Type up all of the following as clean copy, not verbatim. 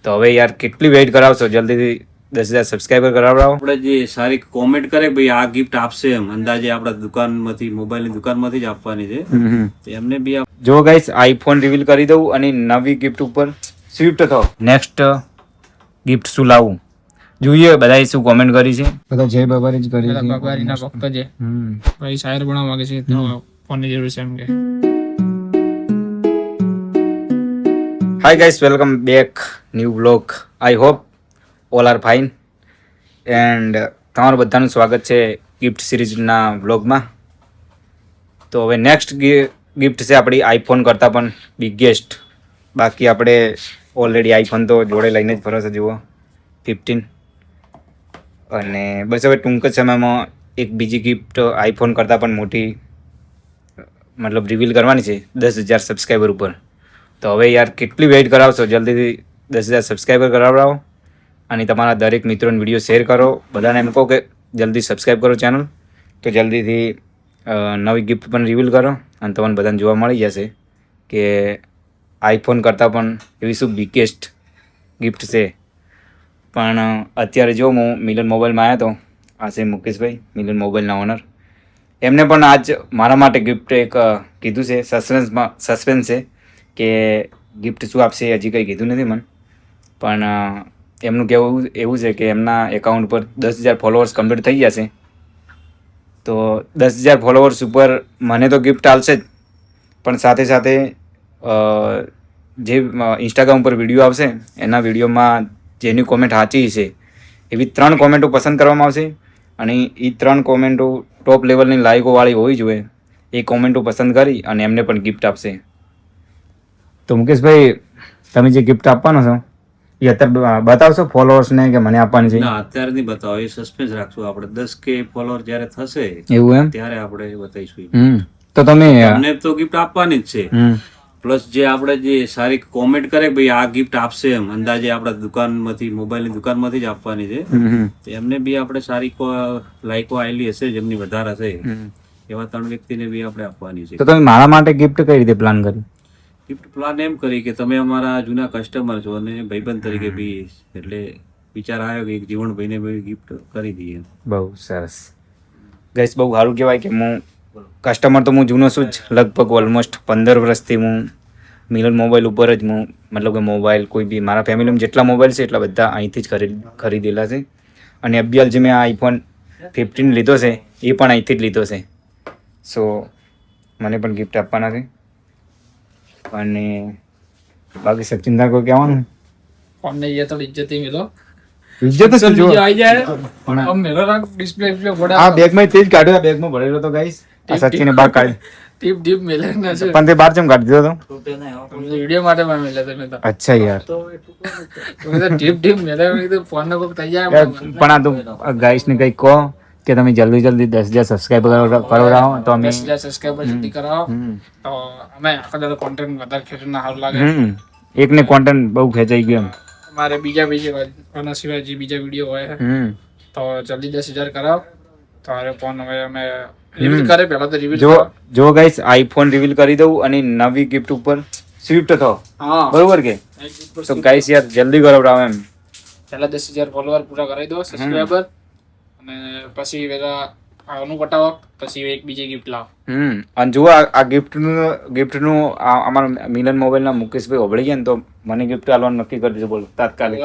તો હવે યાર કેટલી વેઇટ કરાવશો, જલ્દીથી 10,000 સબસ્ક્રાઈબર કરાવડાવો. આપણે જે સારી કોમેન્ટ કરે ભાઈ આ ગિફ્ટ આપશે એમ અંદાજે આપણા દુકાનમાંથી મોબાઈલની દુકાનમાંથી જ આપવાની છે તો એમને બી જો ગાઈસ આઈફોન રિવીલ કરી દઉં અને નવી ગિફ્ટ ઉપર સ્વિફ્ટ થાવ. નેક્સ્ટ ગિફ્ટ શું લાવું જોઈએ, બધાએ શું કોમેન્ટ કરી છે. બધા જય બાબારી જ કરી છે. બાબારીના ભક્ત છે ભાઈ, શાયર બનાવવા માંગે છે તો ફોનની જરૂર છે એમ કે. Hi guys, welcome back new blog. I hope all are fine and તમારું બધાનું સ્વાગત છે ગિફ્ટ સિરીઝના બ્લોગમાં. તો હવે નેક્સ્ટ ગિફ્ટ છે આપણી આઈફોન કરતાં પણ બિગેસ્ટ. બાકી આપણે ઓલરેડી આઈફોન તો જોડે લઈને જ ફરો છો, જુઓ 15. અને બસ હવે ટૂંક જ સમયમાં એક બીજી ગિફ્ટ આઈફોન કરતાં પણ મોટી મતલબ રિવીલ કરવાની છે 10,000 સબસ્ક્રાઈબર ઉપર. તો હવે યાર કેટલી વેઇટ કરાવશો, જલ્દીથી 10,000 સબસ્ક્રાઈબર કરાવડાવો અને તમારા દરેક મિત્રોને વિડીયો શેર કરો. બધાને એમ કહો કે જલ્દી સબસ્ક્રાઈબ કરો ચેનલ, તો જલ્દીથી નવી ગિફ્ટ પણ રિવીલ કરો અને તમને બધાને જોવા મળી જશે કે આઈફોન કરતાં પણ એવી શું બિગેસ્ટ ગિફ્ટ છે. પણ અત્યારે જો હું મિલન મોબાઈલમાં આવ્યો હતો, આ છે મુકેશભાઈ, મિલન મોબાઈલના ઓનર. એમને પણ આજ મારા માટે ગિફ્ટ એક કીધું છે, સસ્પેન્સ છે કે ગિફ્ટ શું આપશે હજી કંઈ કીધું નથી મને. પણ એમનું કહેવું એવું છે કે એમના એકાઉન્ટ પર 10,000 ફોલોઅર્સ કમ્પ્લીટ થઈ જશે. તો 10,000 ફોલોઅર્સ ઉપર મને તો ગિફ્ટ આવશે જ, પણ સાથે સાથે જે ઇન્સ્ટાગ્રામ ઉપર વિડીયો આવશે એના વિડીયોમાં જેની કોમેન્ટ સાચી છે એવી 3 કોમેન્ટો પસંદ કરવામાં આવશે. અને એ 3 કોમેન્ટો ટોપ લેવલની લાઇકોવાળી હોવી જોઈએ. એ કોમેન્ટો પસંદ કરી અને એમને પણ ગિફ્ટ આપશે. તો મુકેશભાઈ, તમે જે ગિફ્ટ આપવાનો છો એ અત્યારે બતાવશો ફોલોઅર્સને કે મને આપવાની છે? ના, અત્યારે નહીં બતાવો, એ સસ્પેન્સ રાખશું. આપણે 10K ફોલોઅર જ્યારે થશે એવું એમ ત્યારે આપણે બતાવીશું. તો તમે અમને તો ગિફ્ટ આપવાની જ છે. પ્લસ જે આપણે જે સારી કોમેન્ટ કરે ભાઈ આ ગિફ્ટ આપશે એમ અંદાજે આપણા દુકાનમાંથી મોબાઈલની દુકાનમાંથી જ આપવાની છે તો એમને બી આપણે સારી લાઈકો આવેલી હશે, જેમની વધારે હશે એવા 3 વ્યક્તિને બી આપણે આપવાની છે. તો તમે મારા માટે ગિફ્ટ કઈ રીતે પ્લાન કરી? ગિફ્ટ પ્લાન એમ કરી કે તમે અમારા જૂના કસ્ટમર છો અને ભાઈબંધ તરીકે બી એટલે વિચાર આવ્યો કે એક જીવણભાઈને બી ગિફ્ટ કરી દઈએ. બહુ સરસ ગાઈસ, બહુ સારું કહેવાય કે હું કસ્ટમર તો હું જૂનો છું જ, લગભગ ઓલમોસ્ટ 15 વર્ષથી હું મિલન મોબાઈલ ઉપર જ હું મતલબ કે મોબાઈલ કોઈ બી મારા ફેમિલીમાં જેટલા મોબાઈલ છે એટલા બધા અહીંથી જ ખરીદેલા છે. અને અબિયાલ જે મેં આ આઈફોન 15 લીધો છે એ પણ અહીંથી જ લીધો છે. સો મને પણ ગિફ્ટ આપવાના છે. અને બાકી સચિનદા કોઈ કહેવાનું? ફોન ને તો ઇજ્જત ही मिलो, ઇજ્જત જ જો આવી જાય हम मेरा रंग डिस्प्ले पे बड़ा આ બેગમાં તેજ કાઢ્યો, આ બેગમાં ભરેલો તો ગાઈસ. આ સચિને બહાર કાઢી ટીપ ટીપ मिले ना से પણ તે બહાર ચમ કાઢી દીધો તો? वीडियो માટે માં मिले थे मैं तो અચ્છા યાર, तो टीप टीप मिले मैं तो फोन को तैयार યાર પણ આ તો ગાઈસ ને કંઈક કહો કે તમે જલ્દી 10,000 સબસ્ક્રાઈબર કરાવો તો અમે 10,000 સબસ્ક્રાઇબર જલ્દી કરાવો તો અમે આખા દાડો કોન્ટેન્ટ વધારે ખેંચવાના સારું લાગે. એકને કોન્ટેન્ટ બહુ ખેંચાઈ ગયો એમ. અમારે બીજા આના સિવાય જે બીજા વિડીયો હોય તો જલ્દી 10,000 કરાવો. તો હવે ફોન હવે અમે રિવીલ કરે, પહેલા તો રિવીલ જો ગાઈસ આઈફોન રિવીલ કરી દઉં અને નવી ગિફ્ટ ઉપર સ્વિફ્ટ થાવ, બરોબર કે? તો ગાઈસ યાર જલ્દી કરાવડાવો એમ. પહેલા 10,000 ફોલોવર પૂરા કરાવી દો, સબસ્ક્રાઇબર, અને પછી પેલા આનું પટાવો, પછી એક બીજી ગિફ્ટ લાવો. અને જુઓ આ ગિફ્ટનું અમારા મિલન મોબાઈલના મુકેશભાઈ હોબળી ગયા ને તો મને ગિફ્ટ આલવાનું નક્કી કરી દીધું, બોલો તાત્કાલિક.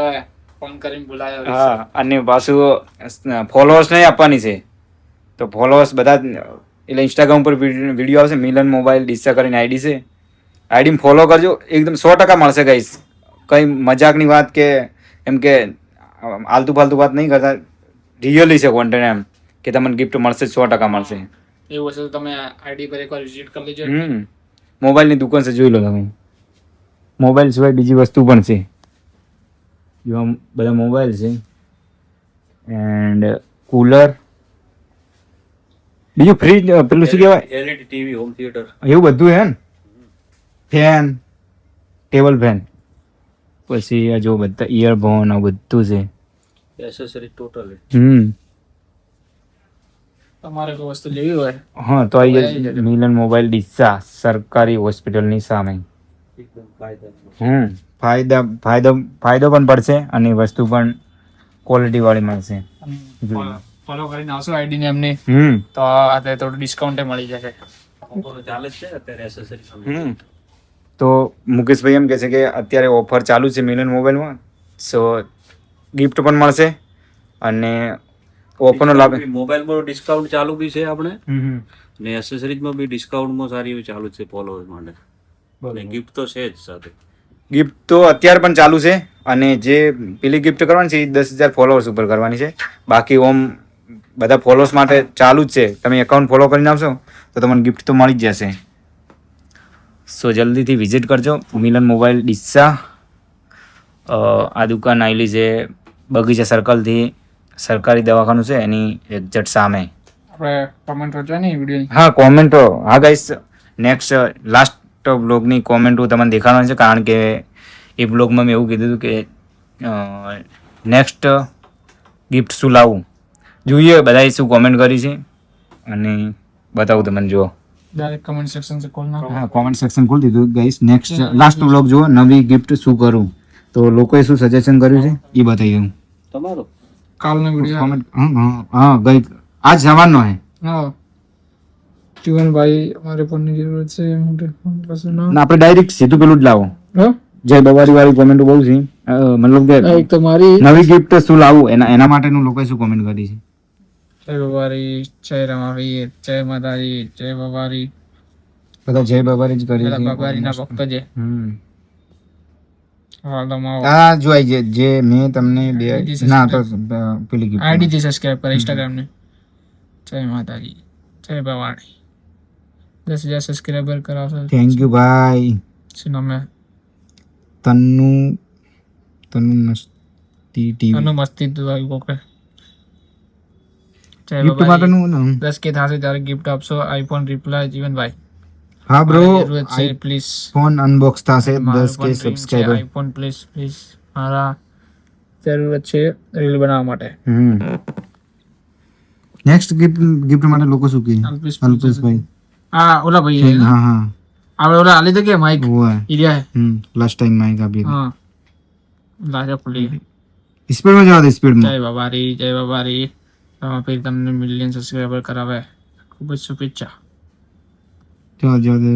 ફોન કરીને બોલાયો. હા, અને પાછું ફોલોઅર્સ નહીં આપવાની છે. તો ફોલોઅર્સ બધા એટલે ઇન્સ્ટાગ્રામ ઉપર વિડીયો આવશે, મિલન મોબાઈલ ડીસા કરીને આઈડી છે, આઈડીમાં ફોલો કરજો. એકદમ 100% મળશે ગાઈસ. કંઈ મજાકની વાત કે એમ કે આલતુ ફાલતુ વાત નહીં કરતા, રિયલી છે કોન્ટેન્ટ એમ કે તમને ગિફ્ટ મળશે, 100% મળશે. એવું હશે તો તમે આઈડી પર એકવાર વિઝિટ કરી લેજો. મોબાઈલની દુકાન છે, જોઈ લો તમે. મોબાઈલ સિવાય બીજી વસ્તુ પણ છે, જો બધા મોબાઈલ છે એન્ડ કુલર, બીજું ફ્રીજ, પેલું શું કહેવાય, LED ટીવી, હોમ થિયેટર, એવું બધું હે ને. ફેન, ટેબલ ફેન, પછી આ જો બધા ઇયરફોન, આ બધું છે, એસેસરી ટોટલ. તમારે કોઈ વસ્તુ લેવી હોય હા તો આ મિલન મોબાઈલ ડીસા સરકારી હોસ્પિટલની સામે. એકદમ ફાયદા ફાયદો પણ પડશે અને વસ્તુ પણ ક્વોલિટી વાળી મળશે. ફોલો કરીને આવશો આઈડી ને એમની તો અત્યારે થોડું ડિસ્કાઉન્ટ મળી જશે. ચાલે જ છે અત્યારે એસેસરીઝ. તો મુકેશભાઈ એમ કહે છે કે અત્યારે ઓફર ચાલુ છે મિલન મોબાઈલમાં, સો ગિફ્ટ પણ મળશે અને ઓફરનો લાભ. મોબાઈલમાં ડિસ્કાઉન્ટ ચાલુ બી છે આપણે ને એસેસરીઝમાં બી ડિસ્કાઉન્ટમાં સારી એવી ચાલુ છે ફોલોઅર્સ માટે. અને ગિફ્ટ તો છે જ સાથે. ગિફ્ટ તો અત્યારે પણ ચાલુ છે અને જે પેલી ગિફ્ટ કરવાની છે એ 10,000 ફોલોઅર્સ ઉપર કરવાની છે. બાકી ઓમ બધા ફોલોઅર્સ માટે ચાલુ જ છે. તમે એકાઉન્ટ ફોલો કરીને આવશો તો તમને ગિફ્ટ તો મળી જ જશે. સો જલ્દીથી વિઝિટ કરજો મિલન મોબાઈલ ડીસા. આ દુકાન આવેલી છે બગીચા સર્કલથી સરકારી દવાખાનું છે એની એક્ઝેક્ટ સામે. આપણે કમેન્ટ વાંચવા નહીં વિડીયો. હા કોમેન્ટો, હા ગાઈસ નેક્સ્ટ લાસ્ટ બ્લોગની કોમેન્ટો તમને દેખાડવાની છે કારણ કે એ બ્લોગમાં મેં એવું કીધું હતું કે નેક્સ્ટ ગિફ્ટ શું લાવું જોઈએ, બધાએ શું કોમેન્ટ કરી છે અને બતાવું તમને જુઓ. ડાયરેક્ટ કમેન્ટ સેક્શન से खोलना. હા કોમેન્ટ સેક્શન ખોલી દીધું ગાઈસ. નેક્સ્ટ લાસ્ટ બ્લોગ જુઓ નવી ગિફ્ટ શું કરું, તો લોકોએ શું સજેશન કર્યું છે એ બતાવી દઉં. તમારો કાલનો વિડીયો. કોમેન્ટ હા ગઈ આજ સવારનો હે. હા જીવનભાઈ અમારે ફોનની જરૂરત છે. મોટે ફોન પાછું ના. ના આપણે ડાયરેક્ટ સીધું પેલું જ લાવો. હા જય બવારી વાળી કોમેન્ટ બહુ છે. મતલબ કે એક તો મારી નવી ગિફ્ટ શું લાવું એના માટેનું લોકોએ શું કોમેન્ટ કરી છે. જય બવારી, જય રમાવીર, જય માતાજી, જય બવારી. બધા જય બવારી જ કરી પેલા છે. બવારીના ભક્ત છે. હાલ તો મારો હા જોઈ જે મેં તમને ના તો પેલી ગિફ્ટ આઈડી થી સબસ્ક્રાઇબ કરો ઇન્સ્ટાગ્રામ ને. જય માતાજી, જય ભવાણી. 10,000 સબસ્ક્રાઇબર કરાવશો. થેન્ક યુ ભાઈ. શું નામ હે? તન્નુ મસ્તી ટીવી આનો મસ્તી તો આવી કોકે. જય ગિફ્ટ બાબા. માટેનું ને 10K થશે ત્યારે ગિફ્ટ આપશો. IPhone reply Jivanbhai. હા બ્રો જરૂરત છે પ્લીઝ. ફોન અનબોક્સ થશે 10K સબસ્ક્રાઇબર. આઈફોન પ્લીઝ મારા જરૂરત છે રીલ બનાવવા માટે. નેક્સ્ટ ગિફ્ટ માટે લોકો શું કહે? અલ્પેશભાઈ. હા ઓલા ભાઈ. હા હા આપણે ઓલા આલી તો કે માઈક ઓય ઇરિયા. લાસ્ટ ટાઈમ માઈક આપી હા લાજા ખુલી. સ્પીડમાં જવા દે સ્પીડમાં. જય બાબારી. ફિર તમને મિલિયન સબસ્ક્રાઇબર કરાવે. ખૂબ જ શુભેચ્છા. જવા દે.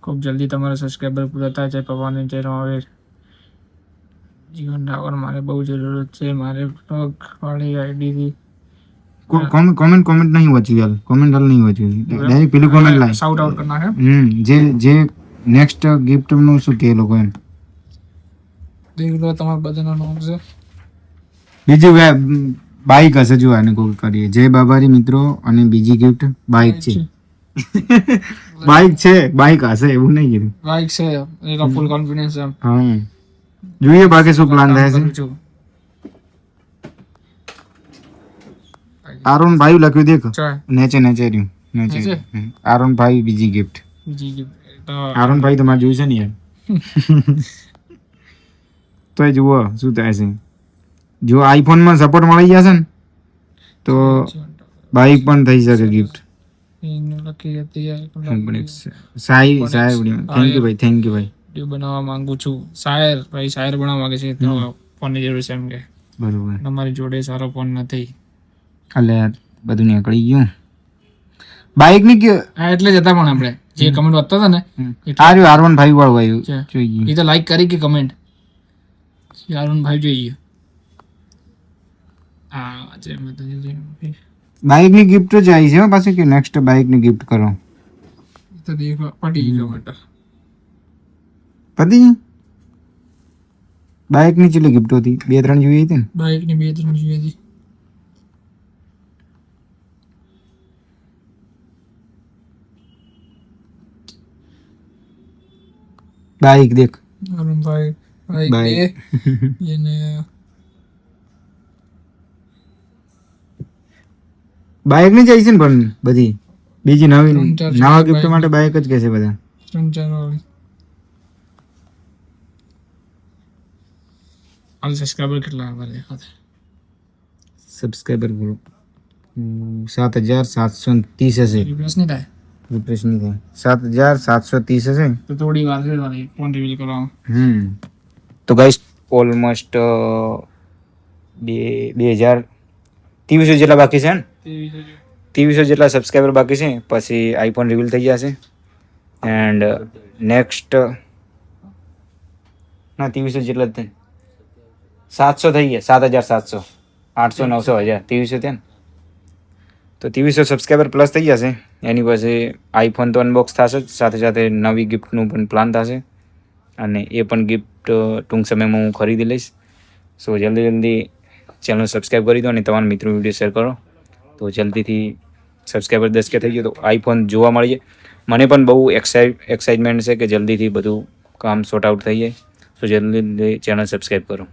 ખૂબ જલ્દી તમારા સબસ્ક્રાઇબર પૂરા થાય. જય ભવાની, જય રમાવીર. જીવન ડાવર મારે બહુ જરૂરત છે. મારે બ્લોગ વાળી આઈડી થી કોમેન્ટ નહીં વાંચ્યું યાર. કોમેન્ટ હાલ નહીં વાંચ્યું. ડાયરેક્ટ પેલી કોમેન્ટ લાય. શાઉટ આઉટ કરના હે. જે નેક્સ્ટ ગિફ્ટ નું શું કહે લોકો એમ. દેખ લો તમારા બધાના નામ છે. બીજું બાઈક હશે જો આને કોઈ કરીએ. જય બાબારી મિત્રો અને બીજી ગિફ્ટ બાઈક છે. બાઈક છે બાઈક હશે એવું નહીં કીધું. બાઈક છે એનો ફૂલ કોન્ફિડન્સ છે. હા જોઈએ બાકી શું પ્લાન થાય છે. આરોન ભાઈ લખ્યું દેખ નેચે રહ્યું નેચે. આરોન ભાઈ બીજી ગિફ્ટ. આરોન ભાઈ તમારે જોયું છે ને યાર. તો જુઓ શું થાય છે. જો આઈફોનમાં સપોર્ટ મળી જશે ને તો બાઈક પણ થઈ શકે ગિફ્ટ. થેન્ક યુ ભાઈ. બનાવવા માંગુ છું. શાયર બનાવવા માંગે છે તો ફોનની જરૂર છે એમ કે. બરોબર. તમારી જોડે સારો ફોન નથી. એટલે બધું નીકળી ગયું. બાઈક ની કે એટલે જતા પણ આપણે જે કમેન્ટ વાંચતા હતા ને આ રહ્યું R1 ભાઈ વાળું આવ્યું જોઈ ગયું. એ તો લાઈક કરી કે કમેન્ટ R1 ભાઈ જોઈ ગયું. હા જય માતાજી. બાઈક ની ગિફ્ટ જ આવી છે પાછી કે નેક્સ્ટ બાઈક ની ગિફ્ટ કરો. તો દેખો પટી ગયો મેટર. પતિ બાઈક ની ચેટલી ગિફ્ટ હતી? 2-3 જોઈ હતી ને. બાઈક ની 2-3 જોઈ હતી. બાઈક દેખ ભાઈ બાઈક એને બાઈક ની જાય છે ને પણ બધી બીજી નવી નવા ગિફ્ટ માટે બાઈક જ કહે છે બધા. 3-4 વાળી આલ સબસ્ક્રાઇબર કેટલા આવે દેખાતે. સબસ્ક્રાઇબર બોલો 7,730 હશે. રિપ્લેસ નહીં થાય. રિફ્રેશ નહીં થાય 7,730 હશે. તો થોડી વાર છે તારી ફોન રિવીલ કરવામાં. તો ગાઈસ ઓલમોસ્ટ 2,000 જેટલા બાકી છે ને, 2300 જેટલા સબસ્ક્રાઈબર બાકી છે. પછી આઈફોન રિવીલ થઈ જશે. એન્ડ નેક્સ્ટ ના 2300 જેટલા જ થાય. 700 થઈ ગયા. 7,700 800 900 1000 2300 થયા ને. તો 2300 સબસ્ક્રાઈબર પ્લસ થઈ જશે. એની પછી આઈફોન તો અનબોક્સ થશે જ, સાથે સાથે નવી ગિફ્ટનું પણ પ્લાન થશે. અને એ પણ ગિફ્ટ ટૂંક સમયમાં હું ખરીદી લઈશ. સો જલ્દી ચેનલ સબસ્ક્રાઈબ કરી દો અને તમારા મિત્રો વિડીયો શેર કરો. તો જલ્દીથી સબસ્ક્રાઈબર 10K થઈ ગયો તો આઈફોન જોવા મળી જાય. મને પણ બહુ એક્સાઇટમેન્ટ છે કે જલ્દીથી બધું કામ સોર્ટ આઉટ થઈ જાય. તો જલ્દી ચેનલ સબસ્ક્રાઈબ કરો.